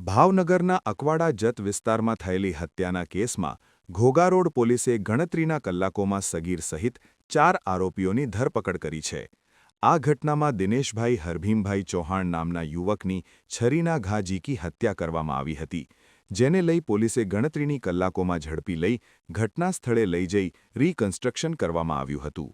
ભાવનગરના અકવાડા જત વિસ્તારમાં થયેલી હત્યાના કેસમાં ઘોઘા રોડ પોલીસે ગણતરીના કલાકોમાં સગીર સહિત 4 આરોપીઓની ધરપકડ કરી છે. આ ઘટનામાં દિનેશભાઈ હરભીમભાઈ ચૌહાણ નામના યુવકની છરીના ઘા ઝીકી હત્યા કરવામાં આવી હતી, જેને લઈ પોલીસે ગણતરીની કલાકોમાં ઝડપી લઈ ઘટના સ્થળે લઈ જઈ રિકન્સ્ટ્રક્શન કરવામાં આવ્યું હતું.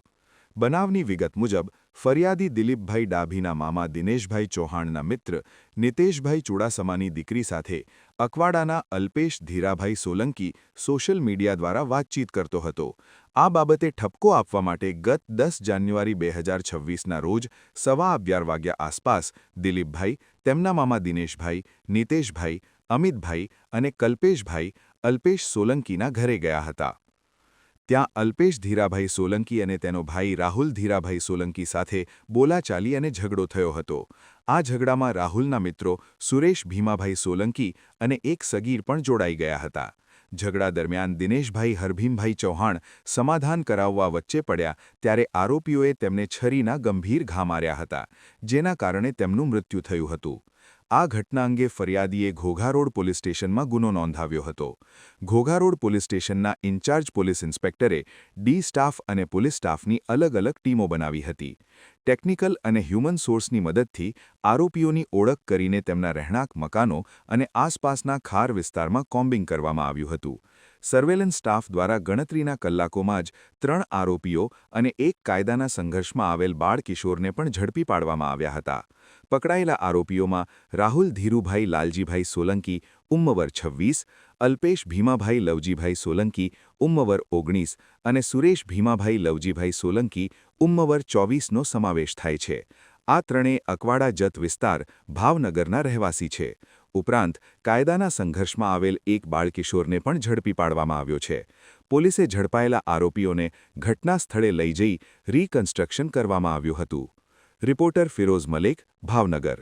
બનાવની વિગત મુજબ ફરિયાદી દિલીપભાઈ ડાભીના મામા દિનેશભાઈ ચૌહાણના મિત્ર નિતેશભાઈ ચુડાસમાની દીકરી સાથે અકવાડાના અલ્પેશ ધીરાભાઈ સોલંકી સોશિયલ મીડિયા દ્વારા વાતચીત કરતો હતો. આ બાબતે ઠપકો આપવા માટે ગત 10 જાન્યુઆરી 2026ના રોજ 11:15 વાગ્યા આસપાસ દિલીપભાઈ, તેમના મામા દિનેશભાઈ, નિતેશભાઈ, અમિતભાઈ અને કલ્પેશભાઈ અલ્પેશ સોલંકીના ઘરે ગયા હતા. ત્યાં અલ્પેશ ધીરાભાઈ સોલંકી અને તેનો ભાઈ રાહુલ ધીરાભાઈ સોલંકી સાથે બોલાચાલી અને ઝઘડો થયો હતો. આ ઝઘડામાં રાહુલના મિત્રો સુરેશ ભીમાભાઈ સોલંકી અને એક સગીર પણ જોડાઈ ગયા હતા. ઝઘડા દરમિયાન દિનેશભાઈ હરભીમભાઈ ચૌહાણ સમાધાન કરાવવા વચ્ચે પડ્યા ત્યારે આરોપીઓએ તેમને છરીના ગંભીર ઘા માર્યા હતા, જેના કારણે તેમનું મૃત્યુ થયું હતું. આ ઘટના અંગે ફરિયાદીએ ઘોઘા રોડ પોલીસ સ્ટેશનમાં ગુનો નોંધાવ્યો હતો. ઘોઘા રોડ પોલીસ સ્ટેશનના ઇન્ચાર્જ પોલીસ ઇન્સ્પેક્ટરે ડી સ્ટાફ અને પોલીસ સ્ટાફની અલગ અલગ ટીમો બનાવી હતી. ટેકનિકલ અને હ્યુમન સોર્સની મદદથી આરોપીઓની ઓળખ કરીને તેમના રહેણાંક મકાનો અને આસપાસના ખાર વિસ્તારમાં કોમ્બિંગ કરવામાં આવ્યું હતું. સર્વેલન્સ સ્ટાફ દ્વારા ગણતરીના કલાકોમાં જ 3 આરોપીઓ અને એક કાયદાના સંઘર્ષમાં આવેલ બાળકિશોરને પણ ઝડપી પાડવામાં આવ્યા હતા. પકડાયેલા આરોપીઓમાં રાહુલ ધીરુભાઈ લાલજીભાઈ સોલંકી ઉંમર 26, અલ્પેશ ભીમાભાઈ લવજીભાઈ સોલંકી ઉંમર 19 અને સુરેશ ભીમાભાઈ લવજીભાઈ સોલંકી ઉંમર 24નો સમાવેશ થાય છે. આ ત્રણેય અકવાડા જત વિસ્તાર ભાવનગરના રહેવાસી છે. ઉપરાંત કાયદાના સંઘર્ષમાં આવેલ એક બાળકિશોરને પણ ઝડપી પાડવામાં આવ્યો છે. પોલીસે ઝડપાયેલા આરોપીઓને ઘટના સ્થળે લઈ જઈ રિકન્સ્ટ્રક્શન કરવામાં આવ્યું હતું. રિપોર્ટર ફિરોઝ મલિક, ભાવનગર.